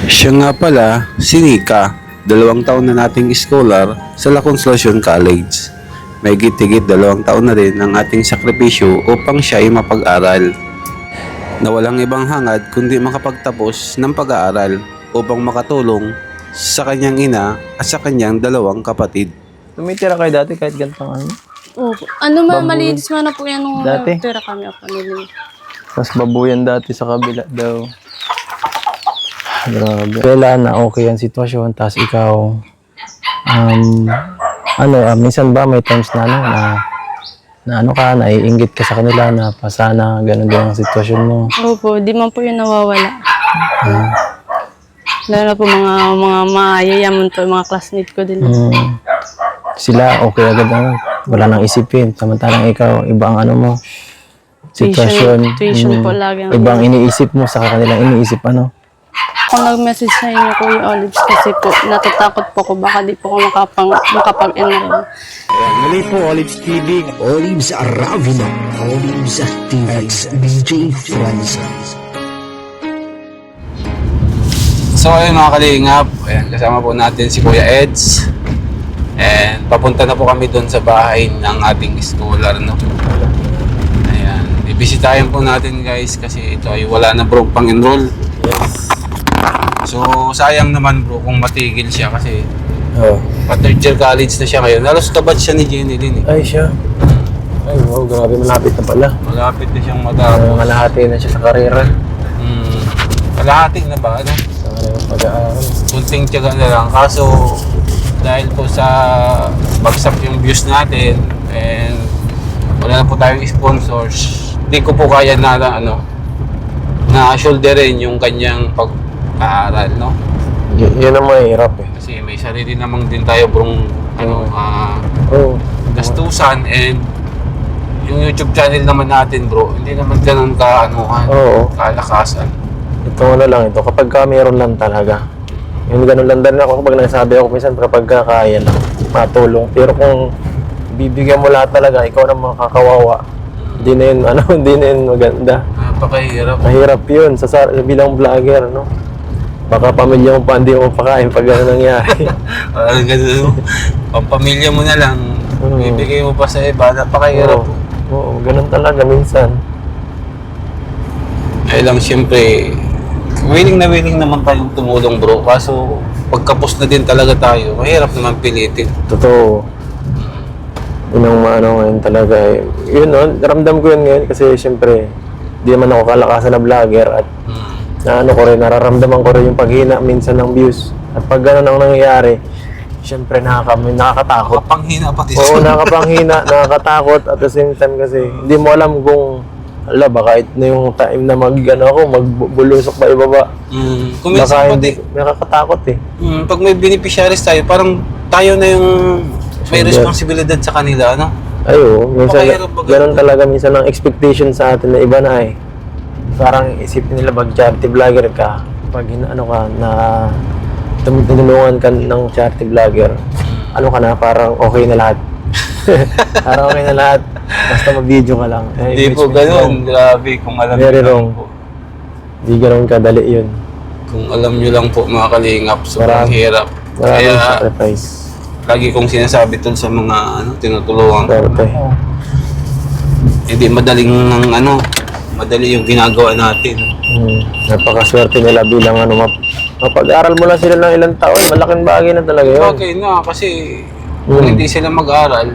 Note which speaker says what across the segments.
Speaker 1: Siya nga pala, si Nika, 2 taon na nating scholar sa La Consolacion College. May gitigit 2 taon na rin ang ating sakripisyo upang siya ay mapag-aral. Na walang ibang hangad kundi makapagtapos ng pag-aaral upang makatulong sa kanyang ina at sa kanyang 2 kapatid.
Speaker 2: Tumitira kayo dati kahit ganitong ano?
Speaker 3: Opo. Ano malinis man na po yan nung
Speaker 2: Dati?
Speaker 3: tira kami ako nila.
Speaker 2: Mas babuyan dati sa kabila daw. Grabe. Kailan na okay ang sitwasyon, tapos ikaw, minsan ba may times na naiinggit ka sa kanila na pasana, ganun din ang sitwasyon mo.
Speaker 3: Opo, di man po yun nawawala. Lalo na po mga mayayaman po, mga classmate ko din.
Speaker 2: Sila okay agad wala nang isipin. Samantalang ikaw, iba ang ano mo, sitwasyon.
Speaker 3: Tuition po lagi.
Speaker 2: Ibang iniisip mo, sa kanilang iniisip ano.
Speaker 3: Ako nag-message sa inyo, Kuya Olives, kasi po natatakot po ko baka di po ako makapag-enroll.
Speaker 4: Muli po, Olives TV. Olives Aravino. Olives TV. DJ Francis.
Speaker 1: So ayun mga kalingap, ayan, kasama po natin si Kuya Eds. And papunta na po kami doon sa bahay ng ating scholar, no? Ayan, ibisitahin po natin guys kasi ito ay wala na bro pang enroll. So sayang naman bro kung matigil siya kasi third year college na siya ngayon. Halos tabat siya ni Jenny din eh.
Speaker 2: Ay, siya. Ay, wow, grabe, malapit na pala.
Speaker 1: Malapit na siyang matapos.
Speaker 2: Malahati na siya sa karera.
Speaker 1: Kalahati na ba? Ano?
Speaker 2: Sa kanyang pag-aaral.
Speaker 1: Kunting tiyaga na lang. Kaso dahil po sa bagsak yung views natin and wala na po tayong sponsors, hindi ko po kaya na shoulderin yung kanyang pag-aaral, no?
Speaker 2: Yun ang mahirap eh.
Speaker 1: Kasi may sarili namang din tayo brong gastusan and yung YouTube channel naman natin bro, hindi naman ganun kalakasan.
Speaker 2: Ito lang ito, kapag ka meron lang talaga. Yung ganun lang din ako kapag nagsabi ako minsan kapag kaya lang matulong. Pero kung bibigyan mo lahat talaga, ikaw na makakawawa. Hindi na yun, hindi na yun maganda.
Speaker 1: Napakahirap.
Speaker 2: Mahirap yun bilang vlogger, no? Baka pamilya mo pa hindi mo pakain pag gano'n nangyari.
Speaker 1: Parang gano'n. Pampamilya mo na lang, bibigay mo pa sa iba, napakahirap.
Speaker 2: Oo, ganun talaga minsan.
Speaker 1: Ay lang siyempre, willing naman tayong tumulong bro. Kaso pagkapos na din talaga tayo, mahirap naman pilitin.
Speaker 2: Totoo. Yun ang ngayon talaga eh. Yun ramdam ko yun ngayon kasi siyempre, di naman ako kalakasan na vlogger at nararamdaman ko rin yung paghina minsan ng views. At pag gano'n ang nangyayari, siyempre nakakatakot.
Speaker 1: Nakapanghina pati.
Speaker 2: Oo, nakakapanghina, nakakatakot at the same time kasi hindi mo alam kung baka na yung time na magbulusok pa ibaba. Baka hindi, nakakatakot eh.
Speaker 1: Pag may beneficiaries tayo, parang tayo na yung may responsibilidad sa kanila, no?
Speaker 2: Ayo, minsan gano'n talaga minsan ang expectation sa atin na iba na eh. Parang isipin nila pag charity vlogger ka, pag tinulungan ka ng charity vlogger, ka na, parang okay na lahat. Parang okay na lahat. Basta mag-video ka lang.
Speaker 1: Hindi po ganun. Grabe, kung alam
Speaker 2: very
Speaker 1: nyo
Speaker 2: wrong.
Speaker 1: lang po.
Speaker 2: Hindi ganun kadali yun.
Speaker 1: Kung alam nyo lang po mga kalingap, sobrang hirap.
Speaker 2: Maraming
Speaker 1: Kaya,
Speaker 2: sacrifice.
Speaker 1: lagi kong sinasabi tol sa mga tinutulungan ko.
Speaker 2: Swerte.
Speaker 1: Hindi madali yung ginagawa natin.
Speaker 2: Napakaswerte nila bilang mapag-aral mo lang sila ng ilang taon, malaking bagay na talaga yun.
Speaker 1: Okay na, kasi kung hindi sila mag-aral,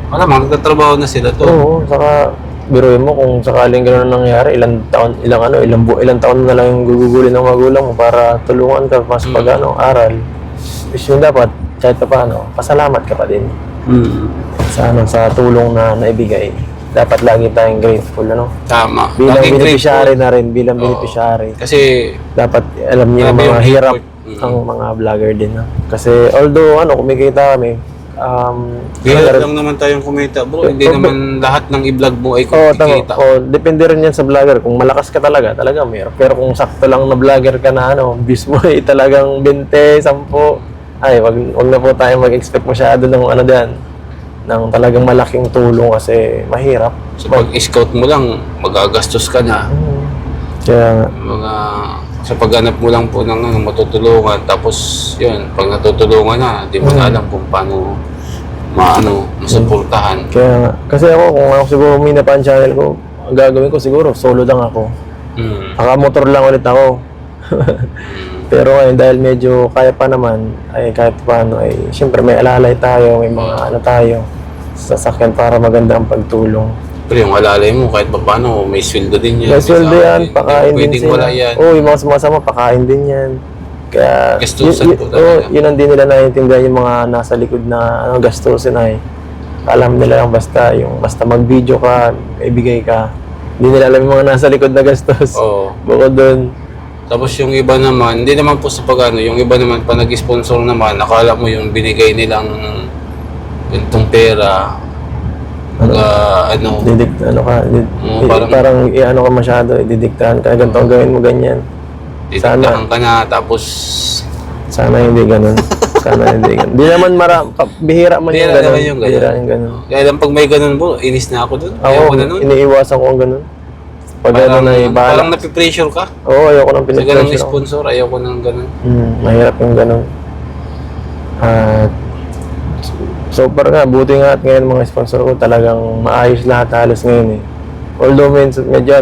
Speaker 1: malamang nagtatrabaho na sila to.
Speaker 2: Oo, saka biruin mo kung sakaling gano'n nangyari, ilang taon na lang yung gugugulin ng magulang mo para tulungan ka mas aral. Which yun dapat, kahit pa paano, pasalamat ka pa din. Sa tulong na naibigay. Dapat lagi tayong grateful,
Speaker 1: Tama.
Speaker 2: Bilang
Speaker 1: Laging
Speaker 2: beneficiary
Speaker 1: grateful.
Speaker 2: na rin, beneficiary.
Speaker 1: Kasi,
Speaker 2: Dapat alam niyo yung
Speaker 1: grabe
Speaker 2: mga
Speaker 1: yung
Speaker 2: hirap
Speaker 1: effort.
Speaker 2: ang mga vlogger din. Kasi although kumikita kami,
Speaker 1: hirap lang naman tayong kumita bro. Hindi naman lahat ng i-vlog mo ay kumikita.
Speaker 2: Depende rin yan sa vlogger. Kung malakas ka talaga mayroon. Pero kung sakto lang na vlogger ka na views mo ay talagang 20, 10, ay wag na po tayo mag-expect masyado ng ng talagang malaking tulong kasi mahirap.
Speaker 1: So pag-scout mo lang, magagastos ka na.
Speaker 2: Kaya
Speaker 1: Mga sa pagganap mo lang po ng ano, matutulungan, tapos yun, pag natutulungan na, di mo na alam kung paano masuportahan.
Speaker 2: Kaya nga. Kasi ako, kung ako siguro humina pa ang channel ko, ang gagawin ko siguro, solo lang ako. Motor lang ulit ako. Pero ngayon, dahil medyo kaya pa naman, ay kahit paano, ay syempre may alalay tayo, may mga ano tayo, sasakyan para maganda ang pagtulong.
Speaker 1: Pero yung alalay mo, kahit pa paano, may sweldo din yan.
Speaker 2: May sweldo yan, pakain din
Speaker 1: Pwedeng
Speaker 2: sila.
Speaker 1: wala yan.
Speaker 2: Oo, yung mga sumasama, pakain din yan. Kaya,
Speaker 1: Gastusan po talaga.
Speaker 2: yun ang di nila naiintindihan yung mga nasa likod na gastusin ay. Alam nila lang basta mag-video ka, ibigay ka. Hindi nila alam yung mga nasa likod na gastos.
Speaker 1: Oo.
Speaker 2: Bukod doon.
Speaker 1: Tapos yung iba naman, hindi naman po sa pagano, yung iba naman pa nag-sponsor naman, nakala mo yung binigay nilang itong pera,
Speaker 2: parang i-ano ka masyado, ididiktahan ka, ganito ang gawin mo, ganyan.
Speaker 1: titignan ka na, tapos
Speaker 2: Sana hindi ganun. Sana hindi ganun. Di naman bihira man yung
Speaker 1: Bihira
Speaker 2: ganun.
Speaker 1: naman yung ganun.
Speaker 2: Bihira yung ganun.
Speaker 1: kaya lang pag may ganun po, inis na ako dun.
Speaker 2: Ako,
Speaker 1: Ayoko na nun.
Speaker 2: iniiwasan ko ang ganun. Pag
Speaker 1: Parang,
Speaker 2: ganun ay bahala.
Speaker 1: parang napipressure ka.
Speaker 2: Oo, ayoko nang
Speaker 1: Sa ganung
Speaker 2: pinipressure ako.
Speaker 1: sponsor, ayoko nang ganun.
Speaker 2: Mahirap yung ganun. At so far nga, buti nga at ngayon mga sponsor ko talagang maayos lahat halos ngayon eh. Although medyo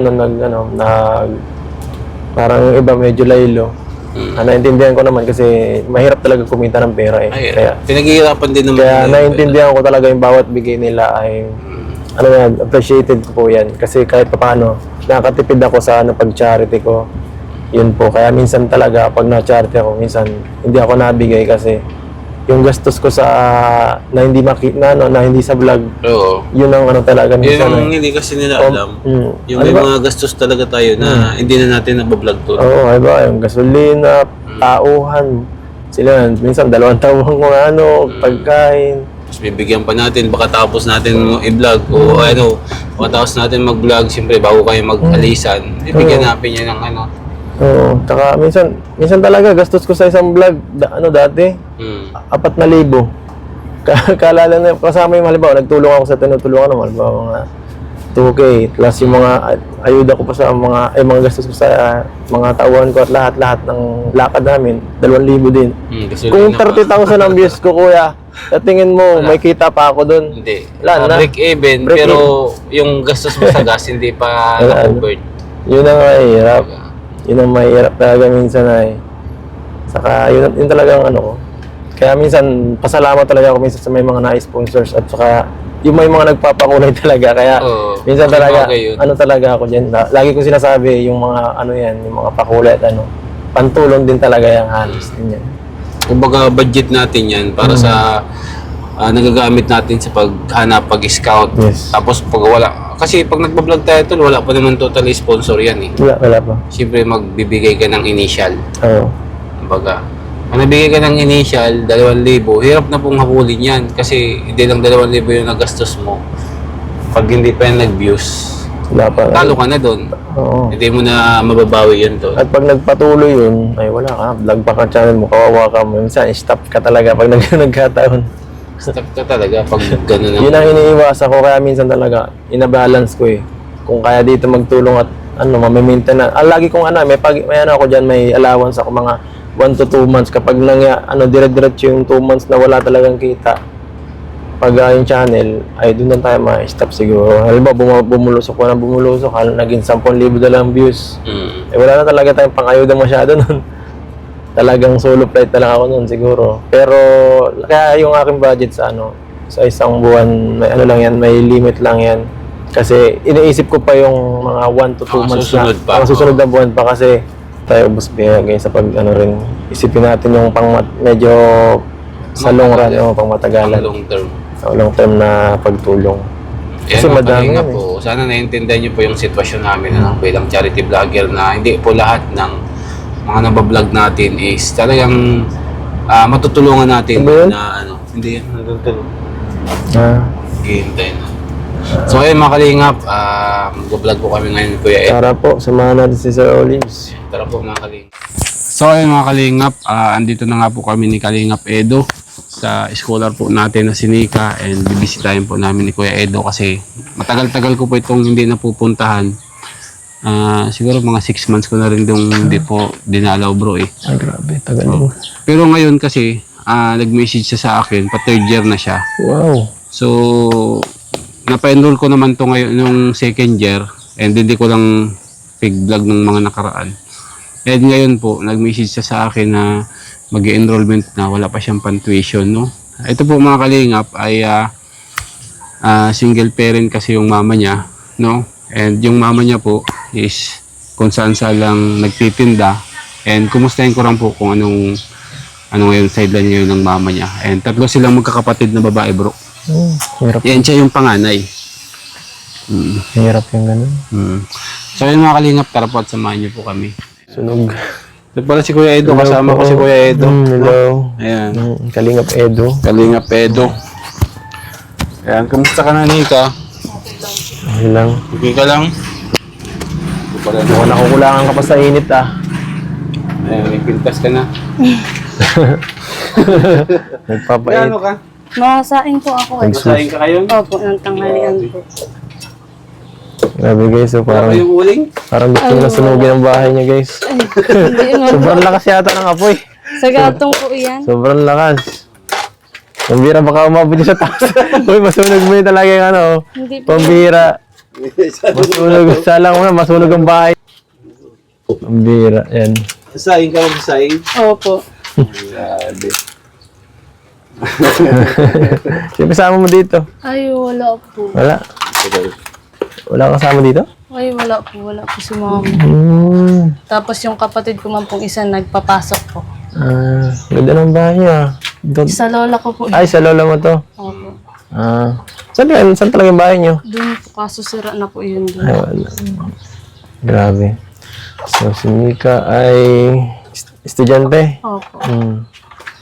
Speaker 2: parang yung iba medyo laylo. Naintindihan ko naman kasi mahirap talaga kumita ng pera eh.
Speaker 1: Ay,
Speaker 2: Kaya,
Speaker 1: pinaghihirapan din naman.
Speaker 2: kaya
Speaker 1: nila.
Speaker 2: naintindihan ko talaga yung bawat bigay nila ay appreciated ko po yan. Kasi kahit paano, nakakatipid ako sa pag-charity ko. Yun po. Kaya minsan talaga, pag na-charity ako, minsan hindi ako nabigay kasi yung gastos ko sa na hindi sa vlog,
Speaker 1: Oo.
Speaker 2: yun ang talaga
Speaker 1: Yun
Speaker 2: minsan.
Speaker 1: ang hindi kasi nila alam. Yung
Speaker 2: Ano
Speaker 1: may
Speaker 2: ba?
Speaker 1: mga gastos talaga tayo na hindi na natin nabablog to.
Speaker 2: Oo, ay ba, yung gasolina, tauhan. Sila, minsan 2 tawang mga pagkain.
Speaker 1: Tapos bibigyan pa natin, baka tapos natin i-vlog o baka tapos natin mag-vlog, siyempre bago kayo mag-alisan, bibigyan natin yan ng
Speaker 2: Oo, tsaka minsan talaga gastos ko sa isang vlog, dati, 4,000. Kalala na, kasama yung halimbawa, nagtulong ako sa tinutulungan naman, halimbawa mga 2K, plus yung mga ayuda ko pa sa mga gastos ko sa mga tauhan ko at lahat ng lakad namin, 2,000 din. Kung 30,000 ang views ko, kuya, sa tingin mo, may kita pa ako doon.
Speaker 1: Hindi.
Speaker 2: Wala na.
Speaker 1: Break even,
Speaker 2: Break
Speaker 1: pero yung gastos mo sa gas, hindi pa
Speaker 2: Wala.
Speaker 1: na-covered.
Speaker 2: Yun ang mahirap. Yun ang mahirap talaga minsan ay. Saka yun talagang ko. Kaya minsan, pasalamat talaga ako minsan sa may mga na-sponsors at saka yung may mga nagpapakulay talaga. Kaya
Speaker 1: Oo.
Speaker 2: minsan talaga,
Speaker 1: Bagay yun.
Speaker 2: talaga ako dyan. Lagi kong sinasabi yung mga yung mga pakulay at pantulong din talaga yung halos din yan.
Speaker 1: Kumbaga budget natin yan para sa nagagamit natin sa paghanap, pag-scout.
Speaker 2: Yes.
Speaker 1: Tapos pag wala, kasi pag nagbablog tayo tol, wala pa naman totally sponsor yan eh.
Speaker 2: Wala pa.
Speaker 1: Siyempre magbibigay ka ng initial.
Speaker 2: Oo.
Speaker 1: Kumbaga, kung nabigay ka ng initial, 2,000, hirap na pong habulin yan kasi hindi lang 2,000 yung nagastos mo. Pag hindi pa yan nag-views,
Speaker 2: Wala pa.
Speaker 1: talo ka na doon.
Speaker 2: Oo.
Speaker 1: Hindi mo na mababawi yun doon.
Speaker 2: At pag nagpatuloy yun, ay wala ka. Vlog pa ka channel mo, kawawa ka. Minsan, stop ka talaga pag nagkataon.
Speaker 1: Stop ka talaga pag gano'n
Speaker 2: Yun ang iniiwasan ko, kaya minsan talaga, inabalance ko eh. Kung kaya dito magtulong at mamimaintain na. Lagi kong may ako dyan, may allowance ako mga 1 to 2 months. Kapag dire-diretso yung 2 months na wala talagang kita, pag yung channel, ay doon lang tayo ma-stop siguro. Halimbawa, bumulusok ko na bumulusok, naging 10,000 na lang views. Eh wala na talaga tayong pang-ayuda masyado nun. Talagang solo flight na lang ako noon siguro. Pero kaya yung aking budget sa isang buwan, may lang yan, may limit lang yan. Kasi iniisip ko pa yung mga 1 to 2 months
Speaker 1: susunod pa.
Speaker 2: Ang susunod na buwan pa kasi tayo bus biyagay sa pag rin. Isipin natin yung medyo sa long run, pang matagalan.
Speaker 1: long term.
Speaker 2: Sa long term na pagtulong. Kasi
Speaker 1: Yan,
Speaker 2: madami
Speaker 1: nga
Speaker 2: yan
Speaker 1: po. Sana naiintindihan niyo po yung sitwasyon namin bilang charity vlogger na hindi po lahat ng mga nabablog natin is talagang matutulungan natin
Speaker 2: Ano yun?
Speaker 1: na hindi yan natutulong. Hihintay na. So ayun mga kalingap, mag-vlog po kami ngayon Kuya Ed.
Speaker 2: Tara po, samahan natin si Sir Olives.
Speaker 1: Tara po mga kalingap. So ayun mga kalingap, andito na nga po kami ni Kalingap Edo sa scholar po natin na si Nika, and bibisitahin po namin ni Kuya Edo kasi matagal-tagal ko po itong hindi napupuntahan. siguro mga 6 months ko na rin hindi po dinalaw bro eh.
Speaker 2: Ay, grabe. Tagal mo.
Speaker 1: Pero ngayon kasi, nag-message siya sa akin, pa 3rd year na siya.
Speaker 2: Wow.
Speaker 1: So, napa-enroll ko naman to ngayon nung 2nd year and hindi ko lang pig-vlog ng mga nakaraan. And ngayon po, nag-message siya sa akin na mag-enrollment na, wala pa siyang pan-tuition, no? Ito po mga kalingap ay single parent kasi yung mama niya, no? And yung mama niya po is kung saan lang nagtitinda and kumustahin ko lang po kung ano ngayon sideline ngayon ng mama niya. And 3 silang magkakapatid na babae bro.
Speaker 2: Hirap.
Speaker 1: Yan siya yung panganay.
Speaker 2: Hirap yung ganun.
Speaker 1: So yun mga kalingap, tara po at samahan niyo po kami.
Speaker 2: Sunog.
Speaker 1: Ito pala si Kuya Edo, kasama ko si Kuya Edo.
Speaker 2: Hello.
Speaker 1: Ayan,
Speaker 2: Kalingap Edo.
Speaker 1: Kalingap Edo. Ayan, kamusta ka na Nika?
Speaker 2: Okay lang.
Speaker 1: Okay ka lang?
Speaker 2: Mukhang nakukulangan ka pa sa init ah.
Speaker 1: Ayan, may pintas ka na.
Speaker 2: Nagpapait.
Speaker 1: Ano ka?
Speaker 3: Masaing po ako eh.
Speaker 1: Masahin ka kayo?
Speaker 3: Opo, ng tanghalian po.
Speaker 2: Grabe guys, so
Speaker 1: Wala kayong uling?
Speaker 2: parang gusto na sunugin ang bahay niya guys.
Speaker 3: Hindi mo.
Speaker 2: Sobrang lakas yata ng apoy.
Speaker 3: Sa gatong po yan.
Speaker 2: Sobrang lakas. Pambira, baka umabot niya sa taas. Uy, masunog mo yun talaga yung ano.
Speaker 3: Hindi po.
Speaker 2: Pambira. Masunog. Salang mo na, masunog ang bahay. Pambira, yan.
Speaker 1: Masahin ka, masahin.
Speaker 3: Opo.
Speaker 1: Grabe.
Speaker 2: Sino kasama mo dito?
Speaker 3: Ay, wala po.
Speaker 2: Wala. Wala kang kasama dito?
Speaker 3: Ay, wala po. Wala po si mama. Tapos yung kapatid ko man pong isa nagpapasok po.
Speaker 2: Ganda ng bahay niya.
Speaker 3: Sa lola ko po.
Speaker 2: Ay, sa lola mo to.
Speaker 3: Opo.
Speaker 2: Saan talaga yung bahay niyo?
Speaker 3: Doon po, kaso sira na po yun doon.
Speaker 2: Ay, wala. Grabe. So, si Mika ay estudyante.
Speaker 3: Opo.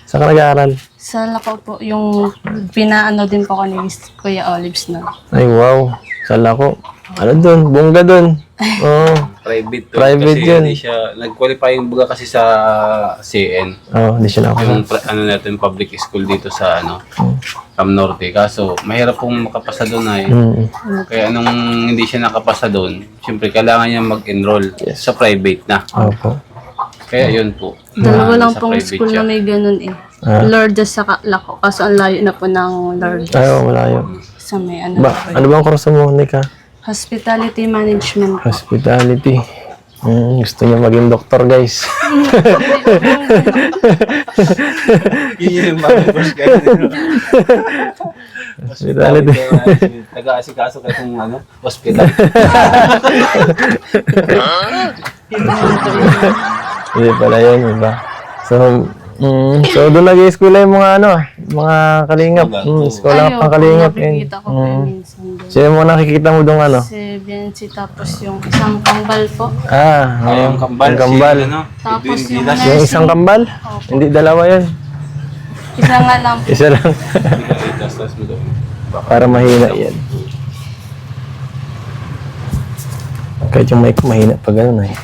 Speaker 2: Saan ka nag-aaral?
Speaker 3: Sa Lakaw po, yung pinaano din po ako ni Kuya Olives na.
Speaker 2: Ay, wow. Sala ko. Ano dun? Bongga dun. Oo.
Speaker 1: Private.
Speaker 2: Private
Speaker 1: kasi
Speaker 2: yun.
Speaker 1: Hindi siya, nag-qualify yung baga kasi sa CN.
Speaker 2: Hindi siya nakapasa.
Speaker 1: Yung natin, public school dito sa Cam Norte. Kaso, mahirap pong makapasa doon ay. Kaya nung hindi siya nakapasa doon, siyempre kailangan niya mag-enroll sa private na.
Speaker 2: Opo.
Speaker 1: Kaya yun po.
Speaker 3: Dalawa lang
Speaker 1: Sa
Speaker 3: pong
Speaker 1: private
Speaker 3: school
Speaker 1: siya.
Speaker 3: na may ganun eh. Lourdes sa Lakaw. Kaso ang layo na po ng Lourdes.
Speaker 2: Ay, malayo.
Speaker 3: Sa may ano.
Speaker 2: Ano bang kurso mo, Nika?
Speaker 3: Hospitality Management.
Speaker 2: Hospitality. Gusto niya maging doktor, guys.
Speaker 1: Yun yung mga first guy.
Speaker 2: Hospitality.
Speaker 1: Taga-asikaso ka itong hospital.
Speaker 2: Hindi pala yun, iba. So doon nag-i-school yung mga mga kalingap. Eskwela
Speaker 3: Ay,
Speaker 2: pang kalingap.
Speaker 3: nakikita ko po yun minsan doon.
Speaker 2: Sino mo nakikita mo doon
Speaker 3: Si Bianci, tapos yung isang kambal po.
Speaker 1: Yung kambal.
Speaker 2: Yung kambal.
Speaker 3: Tapos yung
Speaker 2: Yung isang kambal? Hindi, dalawa yun.
Speaker 3: isa nga lang po.
Speaker 2: Isa lang. Para mahina yan. Kahit yung mic mahina pag gano'n eh.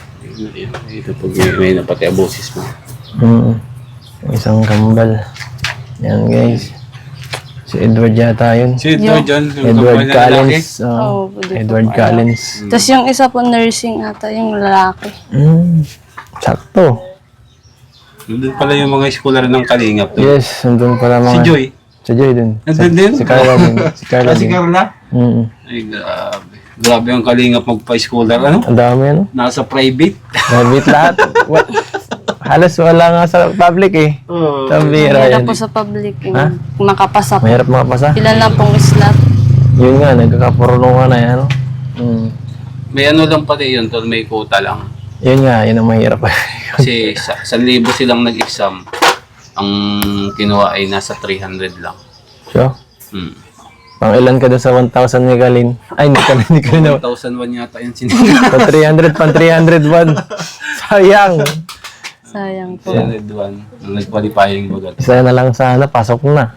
Speaker 1: Ito pag may napati abosis mo.
Speaker 2: Yung isang kambal. Yan guys. Si Edward yata yun.
Speaker 1: Si Edward John.
Speaker 2: Edward Collins.
Speaker 3: Pwede po
Speaker 2: Edward
Speaker 3: pala.
Speaker 2: Collins.
Speaker 3: Tapos yung isa po nursing ata, yung lalaki.
Speaker 2: Sakto.
Speaker 1: Nandun pala yung mga scholar ng Kalingap.
Speaker 2: Yes, nandun pala mga...
Speaker 1: Si Joy.
Speaker 2: Si Joy din.
Speaker 1: Nandun din?
Speaker 2: Si Carla din. Si Carla
Speaker 1: Si
Speaker 2: din.
Speaker 1: Carla?
Speaker 2: Mm.
Speaker 1: Ay, grabe. Grabe ang Kalingap magpa-scholar.
Speaker 2: Ang dami ano.
Speaker 1: Nasa private.
Speaker 2: Private lahat. Halos wala nga sa public eh. Tambira
Speaker 3: Mahirap
Speaker 2: yan.
Speaker 3: po sa public. Makapasa po.
Speaker 2: Mahirap makapasa.
Speaker 3: Ilan lang pong slot.
Speaker 2: Yun nga, nagkakapurulungan na yan.
Speaker 1: May lang pati yun, tol, may quota lang.
Speaker 2: Yun nga, yun ang mahirap.
Speaker 1: Kasi 1,000 silang nag-exam. Ang kinuha ay nasa 300 lang.
Speaker 2: So, pang ilan ka doon sa 1,000 ni Kalin? Ay, ni Kalin.
Speaker 1: 1,001 yata yung sinunod.
Speaker 2: Pang 301. Sayang.
Speaker 3: Sayang po.
Speaker 1: 301. Nung nag-qualifying baga.
Speaker 2: Isa na lang sana, pasok na.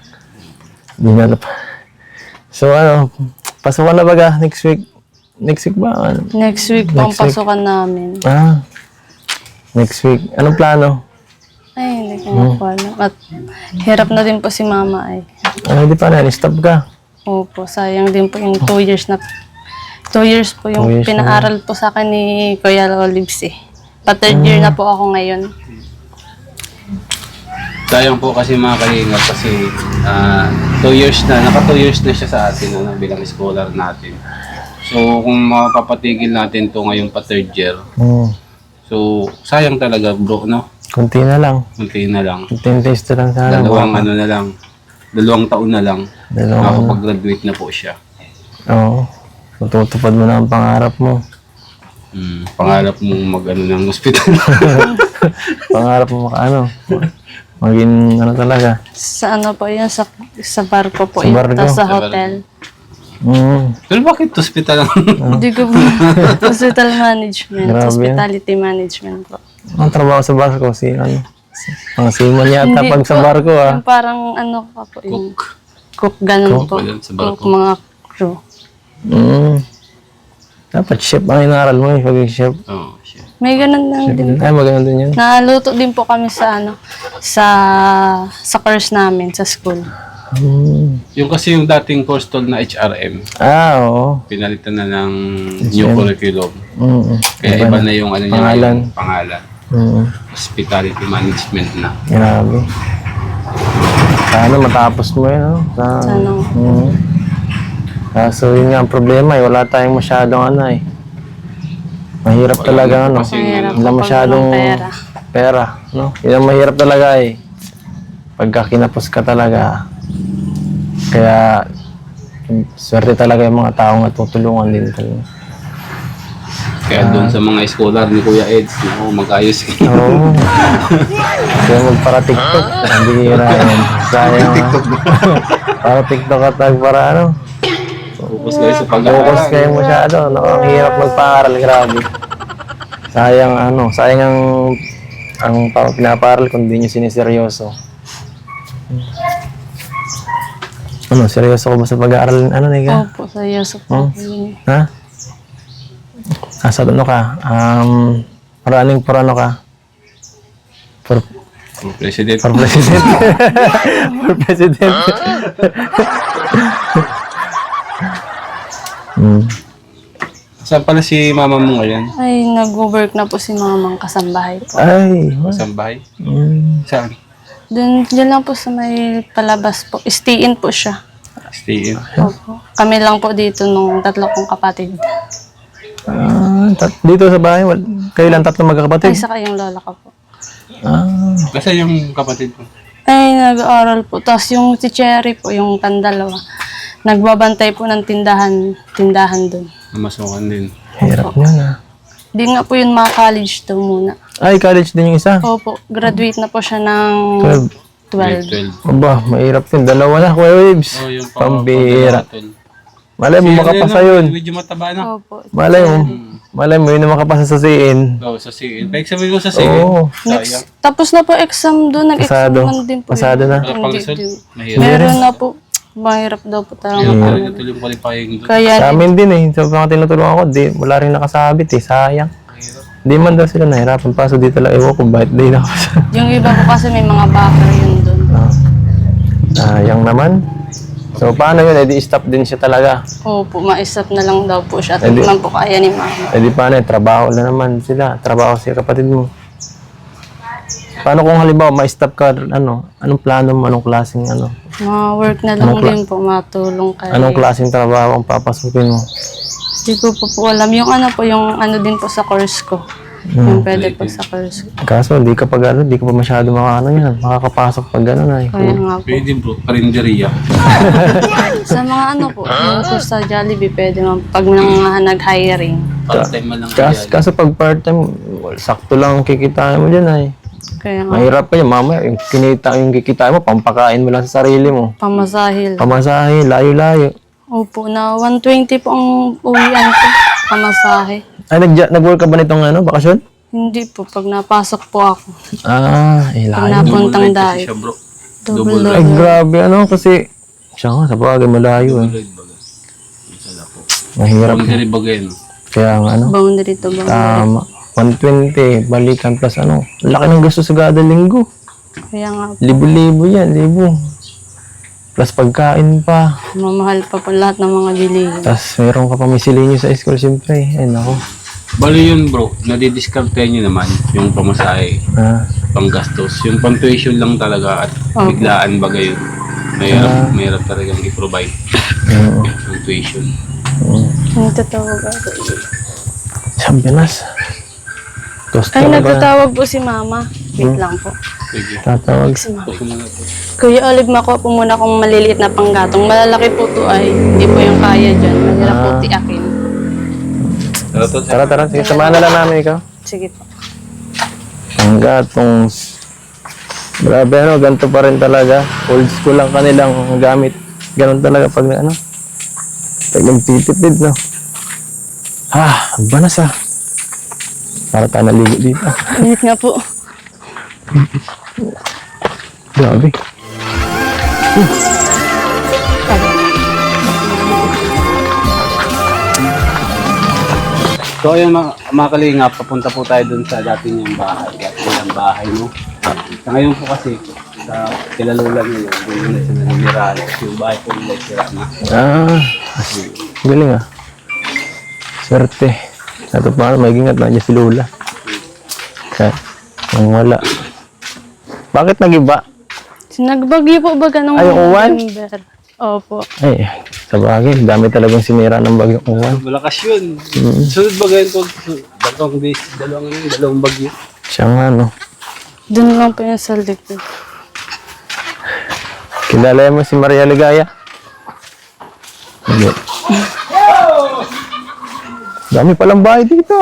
Speaker 2: Hindi na pa. So pasukan na baga next week? Next week ba?
Speaker 3: Next week po ang
Speaker 2: Next week.
Speaker 3: pasukan namin.
Speaker 2: Next week. Anong plano?
Speaker 3: Ay, hindi ko na po alam. At hirap na din po si mama ay.
Speaker 2: Hindi pa na, stop ka.
Speaker 3: Opo, sayang din po yung 2 years na 2 years po yung
Speaker 2: 2 years na.
Speaker 3: pinaaral po sa akin ni Kuya Olives eh. Pa-third year na po ako ngayon.
Speaker 1: Sayang po kasi mga kalingap kasi 2 years na, naka 2 years na siya sa atin bilang scholar natin. So kung mapapatigil natin to ngayon pa 3rd year, so sayang talaga bro, no?
Speaker 2: Kunti na lang.
Speaker 1: Kunti na lang.
Speaker 2: Kunti test lang sana.
Speaker 1: Dalawang ano na lang. 2 taon na lang.
Speaker 2: Dalawang-
Speaker 1: Makakapag-graduate na po siya.
Speaker 2: Oo. Matutupad mo na ang pangarap mo.
Speaker 1: Pangarap mong mag-ano ng ospital.
Speaker 2: Pangarap mo maging ano talaga.
Speaker 3: Sa ano po yun, sa barko po
Speaker 2: Sa
Speaker 3: yun.
Speaker 2: barko?
Speaker 3: Tapos sa
Speaker 1: Sa
Speaker 3: hotel.
Speaker 1: Pero bakit ospital lang?
Speaker 3: Hindi ko po. Hospital management.
Speaker 2: Grabe.
Speaker 3: Hospitality management po.
Speaker 2: Ang trabaho sa barko, ang seaman yata pag sa barko
Speaker 3: Yung parang ano pa po yung cook ganun po.
Speaker 1: Cook, sa barko.
Speaker 3: Cook, mga crew.
Speaker 2: Dapat chef ang inaral mo pagiging chef.
Speaker 1: Oh, shit.
Speaker 3: May ganun lang din.
Speaker 2: Ay, maganda din yun.
Speaker 3: Naluto din po kami sa ano sa course namin sa school.
Speaker 1: Yung kasi yung dating course tol na HRM,
Speaker 2: Oo.
Speaker 1: pinalitan na ng new curriculum.
Speaker 2: Mm.
Speaker 1: Kaya iba na yung ano niya
Speaker 2: Pangalan.
Speaker 1: ngayon, pangalan.
Speaker 2: Mm.
Speaker 1: Hospitality management na.
Speaker 2: Grabe. Sana matapos mo yun, no?
Speaker 3: Sana.
Speaker 2: Kaso yun nga ang problema wala tayong masyadong mahirap talaga
Speaker 3: Mahirap
Speaker 2: wala
Speaker 3: kapag
Speaker 2: masyadong
Speaker 3: walang pera.
Speaker 2: no? Yun ang mahirap talaga pagka kinapos ka talaga. Kaya swerte talaga yung mga taong natutulungan din talaga.
Speaker 1: Kaya doon sa mga scholar ni Kuya Eds, mag-ayos kayo.
Speaker 2: Oo. Kaya magpara-TikTok. Hindi yun na yun. Sayang. Para TikTok at para
Speaker 1: Focus kayo sa
Speaker 2: focus
Speaker 1: pag-aaral.
Speaker 2: kayo masyado. Ang hirap magpaaral. Grabe. Sayang sayang ang pinaparal kung di nyo siniseryoso. Seryoso ko ba sa pag-aaral? Nika?
Speaker 3: Opo, sa Yusuf po.
Speaker 2: Ha? Sa ano ka? Running for ano ka? For
Speaker 1: President.
Speaker 2: president. For president.
Speaker 1: Saan pala si mama mo ngayon?
Speaker 3: Ay, nag-work na po si mamang kasambahay po.
Speaker 2: Ay.
Speaker 1: Saan bahay?
Speaker 2: Mm.
Speaker 1: Saan?
Speaker 3: Diyan lang po sa may palabas po. Stay-in po siya.
Speaker 1: Stay in.
Speaker 3: Opo. Kami lang po dito nung 3 kong kapatid.
Speaker 2: Dito sa bahay, kayo lang 3
Speaker 3: Ay,
Speaker 2: magkakapatid?
Speaker 3: saka yung lola ko po.
Speaker 1: Kasi yung kapatid mo.
Speaker 3: Ay, nag-aaral po. Tapos yung si Cherry po, yung pandalawa, nagbabantay po ng tindahan doon.
Speaker 1: Namasukan din.
Speaker 2: Hirap yun
Speaker 3: Di nga po yun college to muna.
Speaker 2: Ay, college din yung isa?
Speaker 3: Opo, graduate na po siya ng 12.
Speaker 1: 12.
Speaker 2: Aba, mahirap yun. 2 na, Kuya Waves.
Speaker 1: Oh, yung
Speaker 2: Pambira. Malay mo, makapasa yun.
Speaker 1: Medyo mataba na.
Speaker 3: Opo.
Speaker 2: Malay mo, yun na makapasa sa CN.
Speaker 1: Oh, sa CN. Paiksamin mo sa CN.
Speaker 2: Oo.
Speaker 3: Next, tapos na po exam doon. Nag-exam
Speaker 2: Pasado.
Speaker 3: naman din po.
Speaker 2: Pasado na.
Speaker 1: Wala pang result.
Speaker 3: din.
Speaker 1: Mahirap.
Speaker 3: Meron na po. Mahirap daw po talaga.
Speaker 1: Mahirap talaga tuloy yung qualifying doon.
Speaker 3: Kaya,
Speaker 2: Sa amin din sa mga tinutulungan ko, wala rin nakasabit sayang. Di man daw sila nahirapan pa, so di talaga ewan ko bakit di nakasabit.
Speaker 3: yung iba po kasi may mga backer yun doon.
Speaker 2: Sayang naman. So paano yun, stop din siya talaga.
Speaker 3: Opo, ma-stop na lang daw po siya. At
Speaker 2: Edi-
Speaker 3: hindi man po kaya ni mama.
Speaker 2: Di paano, trabaho na naman sila. Trabaho si kapatid mo. Paano kung halimbawa ma-stop ka, anong plano mo, anong klaseng
Speaker 3: Mga work na lang din po, matulong kayo.
Speaker 2: anong klaseng trabaho ang papasukin mo?
Speaker 3: Hindi ko po alam. Yung yung din po sa course ko. Yung pwede po sa course ko.
Speaker 2: Kaso di ka pa masyado makakapasok pag
Speaker 3: Kaya nga po.
Speaker 1: Pwede bro, karinderya.
Speaker 3: Sa mga po, yung course sa Jollibee, pwede man pag nag-hiring.
Speaker 1: Part-time man lang.
Speaker 2: Kaso pag part-time, sakto lang ang kikitain mo dyan
Speaker 3: Kaya nga,
Speaker 2: Mahirap ka mamaya, yung kikitain mo, pampakain mo lang sa sarili mo.
Speaker 3: pamasahil.
Speaker 2: Pamasahe, layo-layo.
Speaker 3: Opo, na 120 po ang uwian ko. Pamasahe.
Speaker 2: Ay, nag-work ka ba nitong bakasyon?
Speaker 3: Hindi po, pag napasok po ako.
Speaker 2: Pag
Speaker 3: Pag napuntang diet.
Speaker 1: Siya bro.
Speaker 3: Double
Speaker 2: Ay, grabe, kasi, siya nga, sa bagay, malayo Mahirap.
Speaker 1: Boundary bagay.
Speaker 2: Kaya nga,
Speaker 3: Boundary to boundary.
Speaker 2: tama. 120, balikan plus laki ng gusto sa kada linggo.
Speaker 3: Kaya nga po.
Speaker 2: Libo-libo yan, libo. Plus pagkain pa.
Speaker 3: Mamahal pa po lahat ng mga bilihin.
Speaker 2: Tapos meron ka pa miscellaneous sa school, siyempre. Ay, nako.
Speaker 1: Bali yun bro, nadidiscarte nyo naman yung pamasahe,
Speaker 2: Ah,
Speaker 1: panggastos. Yung pang-tuition lang talaga at
Speaker 3: Opo.
Speaker 1: biglaan bagay yun. Mahirap talagang i-provide
Speaker 2: oo.
Speaker 1: yung tuition.
Speaker 3: Ang tatawag ako.
Speaker 2: Sa Pinas. Gusto
Speaker 3: Ay,
Speaker 2: na ba?
Speaker 3: nagtatawag po si mama. Wait lang po.
Speaker 1: Sige.
Speaker 2: Tatawag.
Speaker 3: Si mama.
Speaker 1: Ito muna po.
Speaker 3: Kuya Olive, makuha po muna kung maliliit na panggatong. Malalaki po to ay hindi po yung kaya dyan. Mahirap po tiakin.
Speaker 1: Tara, tol.
Speaker 2: Tara, tara. Sige, samahan na lang namin ikaw.
Speaker 3: Sige po.
Speaker 2: Panggatong. Grabe, ano, ganito pa rin talaga. Old school lang kanilang gamit. Ganon talaga pag ano. Pag nagtitipid, no. Ang banas ah. Para tayo naligo dito.
Speaker 3: Init nga po.
Speaker 2: Grabe.
Speaker 1: So ayun mga kalingap, papunta po tayo dun sa dati niyang bahay. Dati niyang bahay, no? Sa ngayon po kasi, sa kilalulan niyo, doon na siya nanirahan. Yung bahay po nila sira na.
Speaker 2: Galing ah. Swerte. Ito pa, may ingat na dyan si Lola. Kaya, nang wala. Bakit nagiba?
Speaker 3: Nagbagyo po ba ganong
Speaker 2: Ay, yung uwan?
Speaker 3: November? Opo.
Speaker 2: Ay, sa bagay, dami talagang sinira ng bagyong uwan.
Speaker 1: Malakas yun. Sunod ba ganyan po? Dalawang bagyo.
Speaker 2: Siya nga, no.
Speaker 3: Doon lang po yung sa likod.
Speaker 2: Kilala mo si Maria Ligaya? Hindi. Dami palang bahay dito.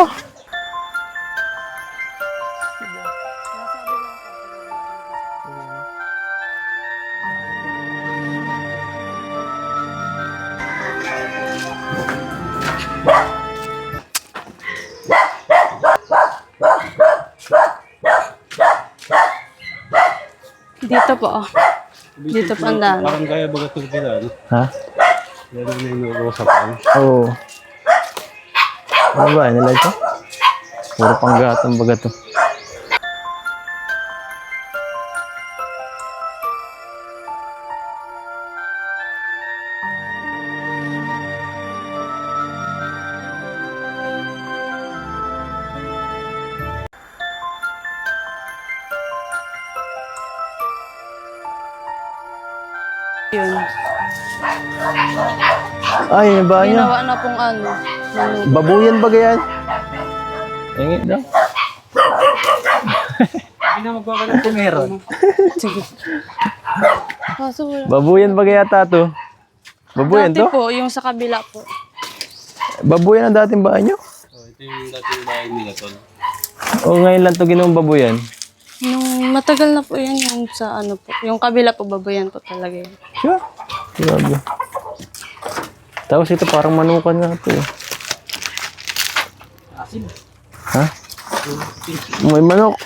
Speaker 3: Dito po. Dito po ang daan.
Speaker 1: Parang kaya baga ito sila, no?
Speaker 2: Ha?
Speaker 1: Yan na yung usapan.
Speaker 2: Oo. Ano ba? Nila ito? Puro panggatong baga to.
Speaker 3: Yun.
Speaker 2: Ay, yung bahay niya.
Speaker 3: Ginawa na pong ano. ng-
Speaker 2: Babuyan ba ganyan? Tingin daw.
Speaker 1: Hindi na magkakaroon kung meron.
Speaker 3: Sige. Kaso wala.
Speaker 2: Babuyan ba kaya to? Babuyan
Speaker 3: Dati
Speaker 2: to?
Speaker 3: po, yung sa kabila po.
Speaker 2: Babuyan ang dating bahay niyo?
Speaker 1: Ito yung dating bahay nila, tol.
Speaker 2: O ngayon lang to ginawang babuyan?
Speaker 3: Nung matagal na po yan yung sa ano po. Yung kabila po, babayan po talaga yun.
Speaker 2: Siya. Grabe. Tapos ito parang manukan nga to. Ha? May manok.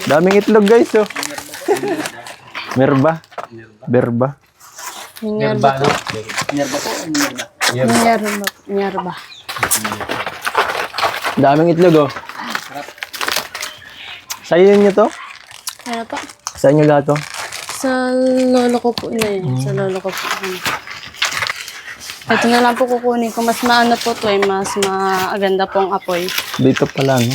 Speaker 2: Daming itlog guys oh. Merba. Berba.
Speaker 3: Minerva po. Minerva.
Speaker 2: Daming itlog oh. Sa'yo nyo to?
Speaker 3: Kaya pa.
Speaker 2: Sa inyo lahat to?
Speaker 3: Sa lolo ko po na yun. Sa lolo ko po. Ito na lang po kukunin ko. Mas maano po to eh. Mas maaganda pong apoy.
Speaker 2: Dito pala no?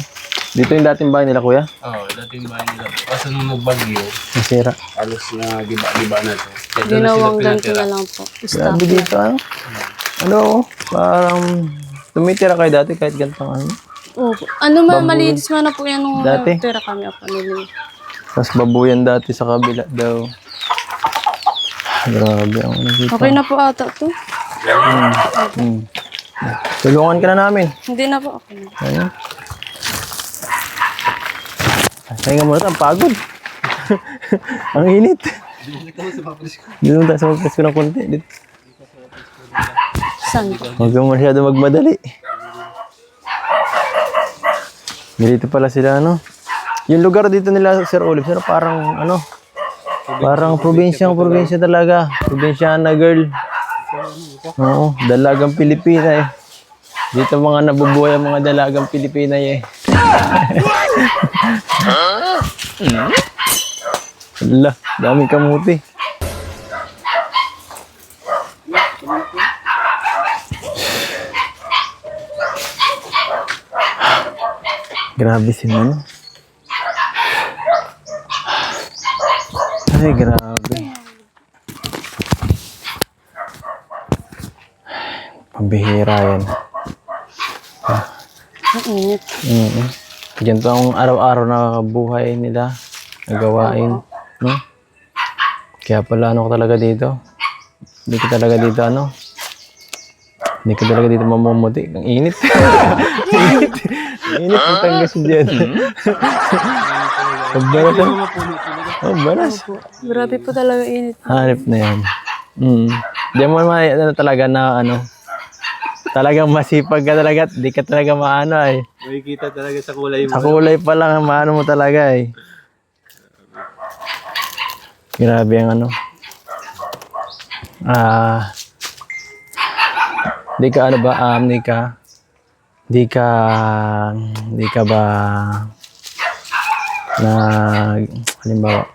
Speaker 2: Dito yung dating bahay nila kuya?
Speaker 1: Oo, dating bahay nila. Kaso nung nagbagyo,
Speaker 2: Nasira.
Speaker 1: halos na giba na ito. Kaya doon na sila
Speaker 3: Ginawang ganito
Speaker 1: pinatira.
Speaker 3: na lang po. Stop.
Speaker 2: Grabe dito ano? Ano oh, parang tumitira kayo dati kahit ganitong ano.
Speaker 3: Opo. Ano man, malinis man na po yan nung
Speaker 2: Dati?
Speaker 3: tira kami ako nila.
Speaker 2: Tapos babuyan dati sa kabila daw. Grabe ang ano dito.
Speaker 3: Okay na po ata to.
Speaker 2: Tulungan ka na namin.
Speaker 3: Hindi na po. Okay na.
Speaker 2: Ayun. Sabi nga muna ito, ang pagod. Ang init. Dito tayo sa mag-press ko ng konti. Dito.
Speaker 3: Saan po?
Speaker 2: Huwag kang masyado magmadali. Dito pala sila, ano? Yung lugar dito nila, Sir Olive, sir, parang, ano? Parang probinsya talaga. Probinsyana girl. Oo, dalagang Pilipina eh. Dito mga nabubuhay ang mga dalagang Pilipina eh. Ala, daming kamuti. Grabe si ano. Ay, grabe. Pambihira yan.
Speaker 3: Ang init.
Speaker 2: Ganito ang araw-araw na buhay nila, nagawain, no? Kaya pala ano ko talaga dito. Hindi ko talaga dito ano. Hindi ko talaga dito mamumuti. Ang init. Init. Init ng tanggas dyan. Balas. Oh, balas.
Speaker 3: Grabe po talaga init.
Speaker 2: Hanip na yan. Diyan mo ano, talaga na ano. Talagang masipag ka talaga at di ka talaga maano ay.
Speaker 1: Makikita talaga sa kulay mo.
Speaker 2: Sa kulay pa lang maano mo talaga ay. Grabe ang ano. Di ka ano ba, di ka ba halimbawa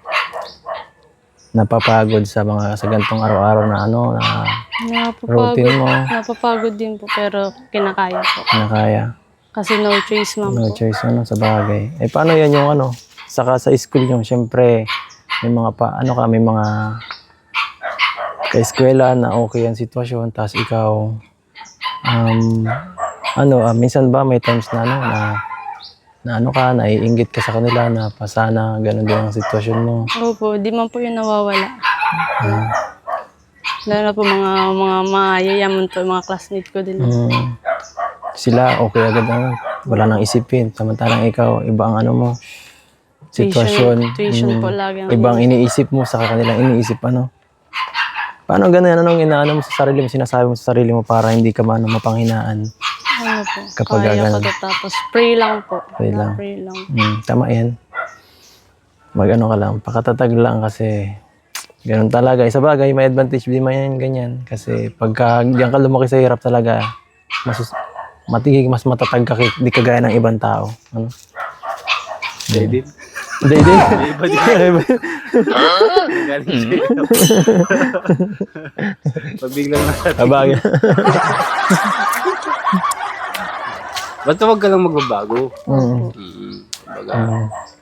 Speaker 2: napapagod sa gantong araw-araw na ano na routine mo.
Speaker 3: Napapagod din po pero kinakaya po.
Speaker 2: Kaya
Speaker 3: Kasi no choice man
Speaker 2: no
Speaker 3: po.
Speaker 2: choice ano sa bagay. Eh paano yan yung ano saka sa school yung syempre may mga may mga ka-eskwela na okay ang sitwasyon tapos ikaw minsan ba may times na naiinggit ka sa kanila na pasana ganun din ang sitwasyon mo.
Speaker 3: Opo, di man po yun nawawala. Lalo na po mga mayayaman po, mga classmate ko din.
Speaker 2: Sila okay agad wala nang isipin samantalang ikaw iba ang ano mo sitwasyon.
Speaker 3: Tuition po lagi.
Speaker 2: Ibang iniisip mo sa kanilang iniisip ano. Paano ganun anong inaano mo sa sarili mo, sinasabi mo sa sarili mo para hindi ka mapanghinaan?
Speaker 3: Ano po?
Speaker 2: Kapag
Speaker 3: Kaya
Speaker 2: ganun.
Speaker 3: ko to, tapos pray lang po.
Speaker 2: Pray lang.
Speaker 3: Pray lang.
Speaker 2: Tama yan. Mag-ano ka lang, pakatatag lang kasi ganun talaga. Isa bagay, may advantage din man yan, ganyan. Kasi pagka diyan ka lumaki sa hirap talaga, mas matatag ka, di kagaya ng ibang tao. Ano?
Speaker 1: David.
Speaker 2: David?
Speaker 1: Iba din. Galing sa'yo. Pabiglang natin.
Speaker 2: Sabagay.
Speaker 1: Basta wag ka lang magbabago.
Speaker 2: Mm.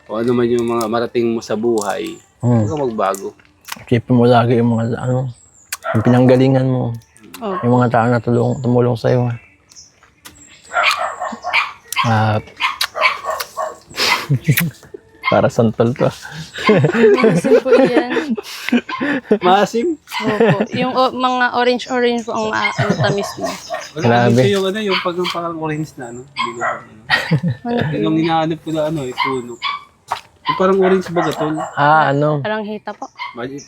Speaker 1: Kung ano man yung mga marating mo sa buhay, huwag ka magbago.
Speaker 2: Keep mo lagi yung mga yung pinanggalingan mo.
Speaker 3: Opo.
Speaker 2: Yung mga tao na tumulong sa'yo. At para santol to.
Speaker 3: Maasim po yan.
Speaker 1: Maasim?
Speaker 3: Opo. Yung mga orange po ang tamis mo.
Speaker 1: Wala
Speaker 2: Grabe.
Speaker 1: yung yung parang orange na Hindi ko yung hinahanap ko na puno. Yung parang orange ba gatol?
Speaker 2: Ano?
Speaker 3: Parang hita po.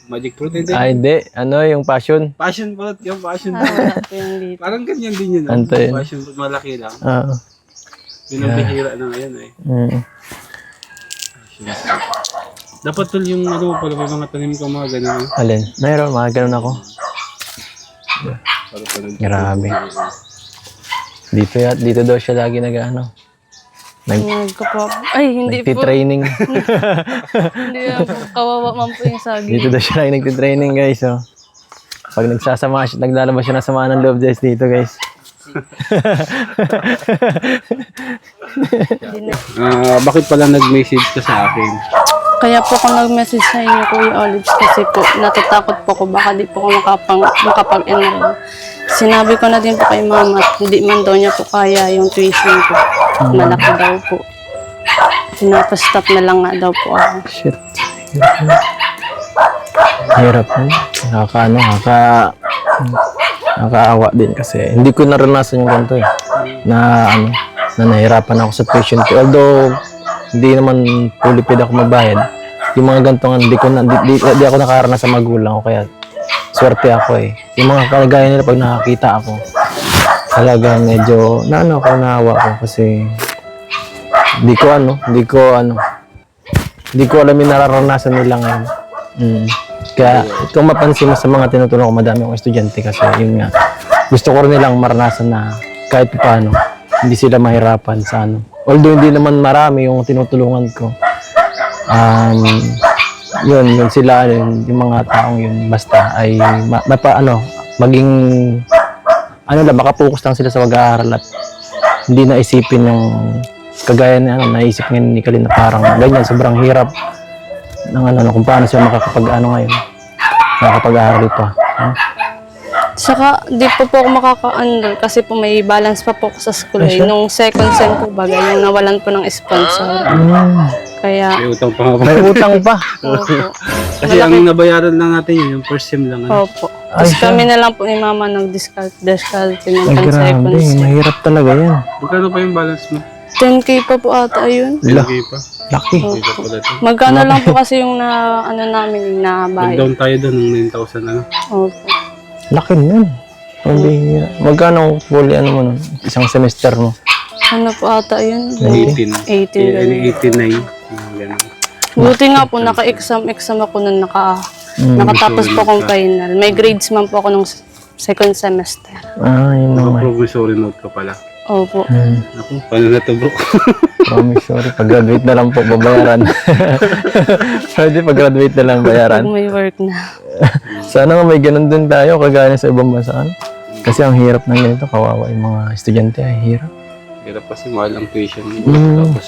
Speaker 1: Magic fruit hindi.
Speaker 2: Ay, hindi. Ano yung passion?
Speaker 1: Passion fruit, yung passion
Speaker 3: Wala po yung dito.
Speaker 1: Parang ganyan din yun.
Speaker 2: Anto yun.
Speaker 1: Passion fruit, malaki lang. Yun ang bihira na ngayon Dapat tol yung pala may mga tanim ka mga ganun.
Speaker 2: Alin? Mayroon, mga ganun ako. Grabe. Dito daw siya lagi
Speaker 3: Hindi po.
Speaker 2: nagtitraining.
Speaker 3: Hindi po. Kawawa man po yung saging.
Speaker 2: Dito daw siya lagi nagtitraining, guys. So, pag naglalabas siya ng sama ng loob, guys, dito, guys.
Speaker 1: Bakit pala nag-message ka sa akin?
Speaker 3: Kaya po ako nag-message sa inyo, Kuya Olives, kasi po natatakot po ko baka di po ako makapag-enroll. Sinabi ko na din po kay Mama at hindi man daw niya po kaya yung tuition ko. Malaki daw po. Pinapastop na lang nga daw po ako.
Speaker 2: Shit. Hirap nakakaawa din kasi hindi ko naranasan yung ganito na nahirapan ako sa tuition ko. Although hindi naman pulipid ako magbayad. Yung mga ganitong di ako nakaranas sa magulang ko kaya swerte ako Yung mga kalagayan nila pag nakakita ako talaga medyo naawa ko kasi hindi ko alam yung nararanasan nila ngayon. Kaya kung mapansin mo sa mga tinutulong ko, madami akong estudyante kasi yun nga, gusto ko rin nilang maranasan na kahit paano hindi sila mahirapan sa Although hindi naman marami yung tinutulungan ko. Yun sila, yung mga taong yun, basta ay maging makapokus lang sila sa pag-aaral at hindi na isipin yung kagaya na naisip ngayon ni Kalin na parang ganyan, sobrang hirap ng kung paano siya ngayon, makakapag-aaral pa.
Speaker 3: Saka, di pa po ako makaka-enroll kasi po may balance pa po ako sa school.
Speaker 2: Ay,
Speaker 3: Eh.
Speaker 2: siya?
Speaker 3: Nung second sem po baga, yung nawalan po ng sponsor. Kaya,
Speaker 1: May utang pa nga ba?
Speaker 2: May utang pa.
Speaker 3: opo.
Speaker 1: Kasi ang nabayaran lang natin yun, yung first sem lang. Ano?
Speaker 3: Opo.
Speaker 2: Ay,
Speaker 3: Tapos
Speaker 2: siya.
Speaker 3: kami na lang po ni mama nag-discount ng
Speaker 2: Ay,
Speaker 3: second
Speaker 2: grabe,
Speaker 3: sem.
Speaker 2: mahirap talaga yan.
Speaker 1: Magkano pa yung balance mo?
Speaker 3: 10K pa po ata yun.
Speaker 2: Lah,
Speaker 1: Okay pa.
Speaker 2: laki.
Speaker 1: Okay pa pala ito.
Speaker 3: Magkano lang po kasi yung na, ano namin, yung nabayad.
Speaker 1: Nag-down tayo doon ng 9,000 ano.
Speaker 3: Opo.
Speaker 2: Laki nun. Pambihira. Magkano fully ano mo nun? Isang semester mo?
Speaker 3: Ano po ata yun?
Speaker 1: 18.
Speaker 3: 18 ganun.
Speaker 1: 89. Ganun.
Speaker 3: Buti nga po, naka-exam ako nun, nakatapos po akong final. May grades man po ako nung second semester.
Speaker 2: Ah, yun naman.
Speaker 1: Promissory note ka pala.
Speaker 3: Opo.
Speaker 1: Ako, paano na to bro?
Speaker 2: Promissory. Pag-graduate na lang po, babayaran. Pwede pag-graduate na lang bayaran.
Speaker 3: Pag may work na.
Speaker 2: Sana nga may ganun din tayo, kagaya sa ibang bansa. Ano? Kasi ang hirap ng ganito, kawawa yung mga estudyante, ay hirap.
Speaker 1: Hirap kasi mahal ang tuition. Tapos,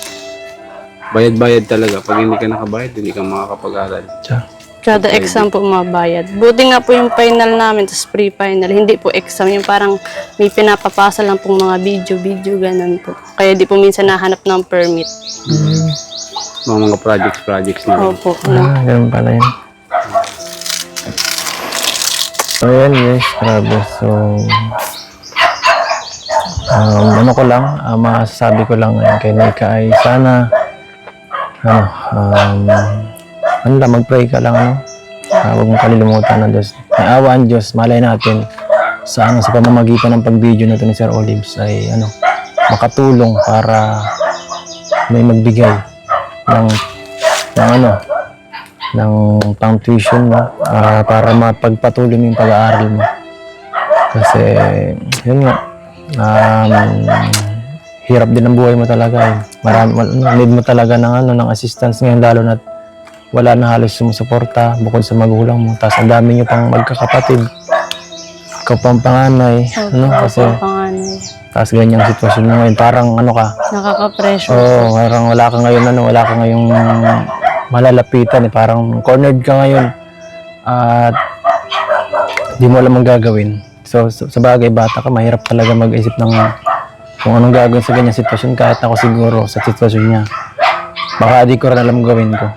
Speaker 1: bayad-bayad talaga. Pag hindi ka nakabayad, hindi ka makakapag-aral.
Speaker 2: Tiyan.
Speaker 3: Kada exam po mabayad. Buti nga po yung final namin, tapos pre-final. Hindi po exam, yung parang may pinapapasa lang pong mga video, ganun po. Kaya di po minsan nahanap ng permit.
Speaker 1: Mga projects na.
Speaker 3: Opo.
Speaker 2: Ah, ganun pala yun. So, yan guys, grabe. So, ano ko lang, masasabi ko lang ngayon kay Nika ay sana, ano lang, mag-pray ka lang, ano? Huwag mong kalilimutan ng Diyos. May awa ang Diyos, malay natin sa pamamagitan ng pag-video na ito ni Sir Olives ay, makatulong para may magbigay ng pang-tuition mo, para mapagpatuloy mo yung pag-aaral mo. Kasi, yun nga, hirap din ang buhay mo talaga eh. Need mo talaga ng assistance ngayon, lalo na wala na halos sumusuporta bukod sa magulang mo. Tapos ang dami nyo pang magkakapatid. Ikaw pang panganay. Kasi,
Speaker 3: Panganay.
Speaker 2: tapos ganyang sitwasyon mo ngayon. Parang
Speaker 3: Nakaka-pressure.
Speaker 2: Oo, parang wala ka ngayong malalapitan eh. Parang cornered ka ngayon. At di mo alam ang gagawin. So, sa bagay, bata ka, mahirap talaga mag-isip ng kung anong gagawin sa ganyang sitwasyon. Kahit ako siguro sa sitwasyon niya. Baka di ko rin alam gawin ko.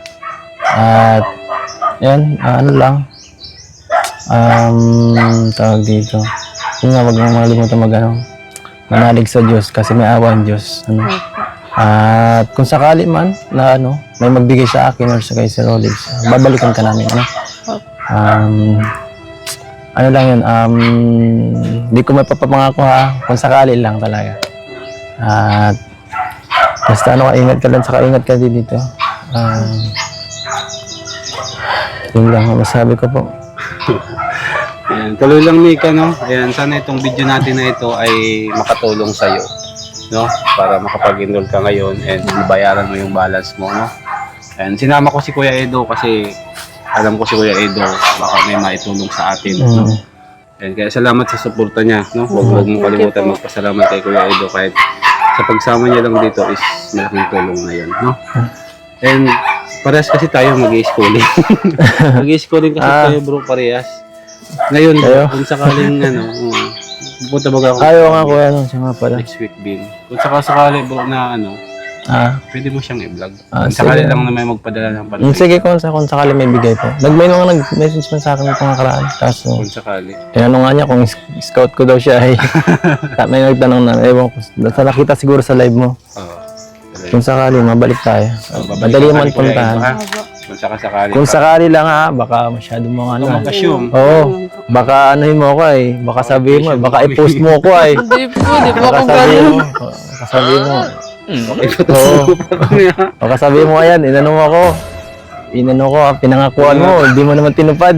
Speaker 2: At, yan, tawag dito. Yun nga, wag mong makalimutan manalig sa Diyos kasi may awa ang Diyos. At kung sakali man na may magbigay sa akin or sa kay Sir Olives, babalikan ka namin. Lang yun, di ko may papapangako ha, kung sakali lang talaga. At basta ingat ka lang, saka ingat ka din dito. Yun lang ang masabi ko po.
Speaker 1: Ayan, tuloy lang Nika, no? Ayan, sana itong video natin na ito ay makatulong sa'yo, no? Para makapag-enroll ka ngayon and bayaran mo yung balance mo, no? And sinama ko si Kuya Edo kasi alam ko si Kuya Edo baka may maitulong sa atin, no? And kaya salamat sa suporta niya, no? Huwag mong kalimutan magpasalamat kay Kuya Edo kahit sa pagsama niya lang dito is malaking tulong na yun, no? And parehas kasi tayo mag-i-schooling. Mag-i-schooling kasi tayo bro, parehas. Ngayon, kung sakaling pupunta ba ako?
Speaker 2: Ayaw nga kuya, siya nga pala.
Speaker 1: Next week din. Kung sakali bro na pwede mo siyang i-vlog. Kung sakali lang na may magpadala ng pansin.
Speaker 2: Sige, kung sakali may bigay po. May mga nag-message man sa akin itong nakaraan. Kaso,
Speaker 1: Kung sakali.
Speaker 2: tinanong nga niya kung scout ko daw siya. May nagtanong na, ewan ko. Nakita siguro sa live mo. Kung sakali, mabalik tayo. Madali man puntahan.
Speaker 1: Kung sakali.
Speaker 2: Kung sakali lang baka masyado mga
Speaker 1: mag-assume.
Speaker 2: Oo. Baka mo ko baka sabihin mo, baka i-post mo ko
Speaker 3: Hindi po
Speaker 2: Baka
Speaker 3: ako
Speaker 2: sabihin
Speaker 3: ganun.
Speaker 2: mo. Baka sabihin mo.
Speaker 1: Okay, Oo.
Speaker 2: Baka sabihin mo ayan, inano ko, pinangakuan mo, hindi mo naman tinupad.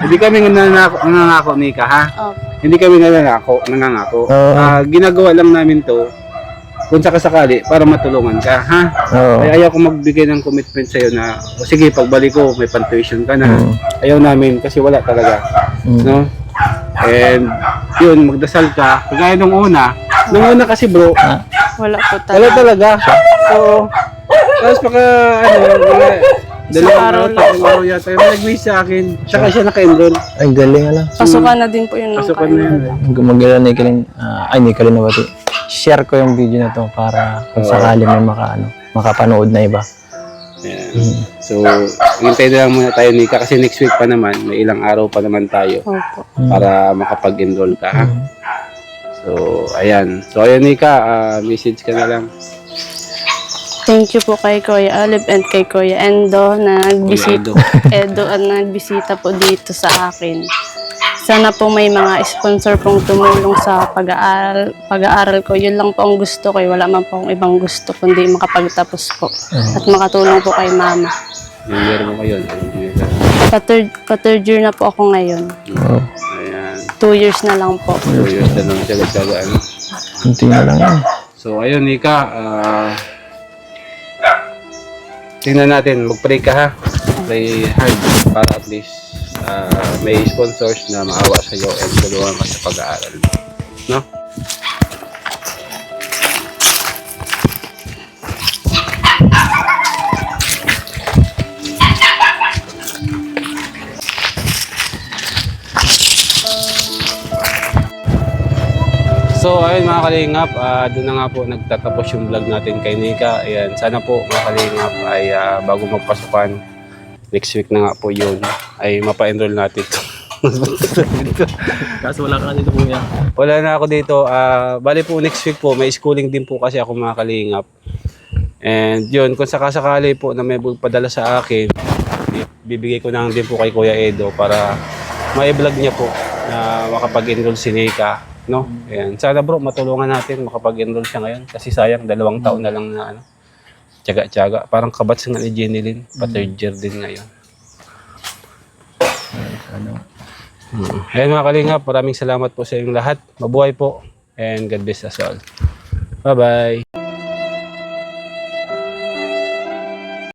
Speaker 1: Hindi kami nangangako, Nika, ha? Hindi kami nangangako. Ginagawa lang namin to kung sakali para matulungan ka, ha? Ay, ayaw ko magbigay ng commitment sa'yo na, sige, pagbalik ko, may pan-tuition ka na. Ayaw namin kasi wala talaga. No? And, yun, magdasal ka. Kagaya nung una, Nung una kasi bro,
Speaker 3: Wala po
Speaker 1: wala
Speaker 3: talaga.
Speaker 1: talaga. So, tapos pagka, mga dalawang araw, tatlong araw yata, may nag-wish sa akin. Tsaka siya naka-enroll.
Speaker 2: Ay, galing ano.
Speaker 3: Pasukan na din po yun. ng
Speaker 1: Pasukan na yun.
Speaker 2: Gumagala ni Kalin, ay ni Kalin na bati. Share ko yung video na to para kung sakali may makapanood na iba.
Speaker 1: Ayan. So, hintay na lang muna tayo, Nika, kasi next week pa naman, may ilang araw pa naman tayo
Speaker 3: Opo.
Speaker 1: para makapag-enroll ka. Ha? So, ayan. So, ayan, Nika, message ka na lang.
Speaker 3: Thank you po kay Kuya Olive and kay Kuya Endo na nagbisita,
Speaker 1: Edo.
Speaker 3: nagbisita po dito sa akin. Sana po may mga sponsor pong tumulong sa pag-aaral ko. Yun lang po ang gusto ko. Wala man po akong ibang gusto kundi makapagtapos po. At makatulong po kay Mama.
Speaker 1: Yung year mo ngayon.
Speaker 3: Pa-third year na po ako ngayon.
Speaker 2: Oh,
Speaker 1: Ayan.
Speaker 3: 2 years na lang po.
Speaker 1: 2 years na lang siya.
Speaker 2: kunti na lang yan.
Speaker 1: So, ayun, Nika, tingnan natin, mag-pray ka ha. Pray hard para at least may sponsors na maawa sa iyo at tulungan ka sa pag-aaral. No? So ayun mga kalingap, doon na nga po nagtatapos yung vlog natin kay Nika. Ayan, sana po mga kalingap ay bago magpasukan, next week na nga po yun, ay mapa-enroll natin to.
Speaker 2: Kaso wala ka dito kuya.
Speaker 1: Wala na ako dito. Bali po next week po, may schooling din po kasi ako mga kalingap. And yun, kung sakasakali po na may padala sa akin, bibigay ko na lang din po kay Kuya Edo para ma-vlog niya po na makapag-enroll si Nika. No? Ayan. Sana bro, matulungan natin makapag-enroll siya ngayon kasi sayang 2 taon na lang na tiyaga-tiyaga. Parang kabats nga ni Jenny Lynn, pa-third year din ngayon. Ayan mga kalingap, maraming salamat po sa inyong lahat. Mabuhay po and God bless us all. Bye-bye!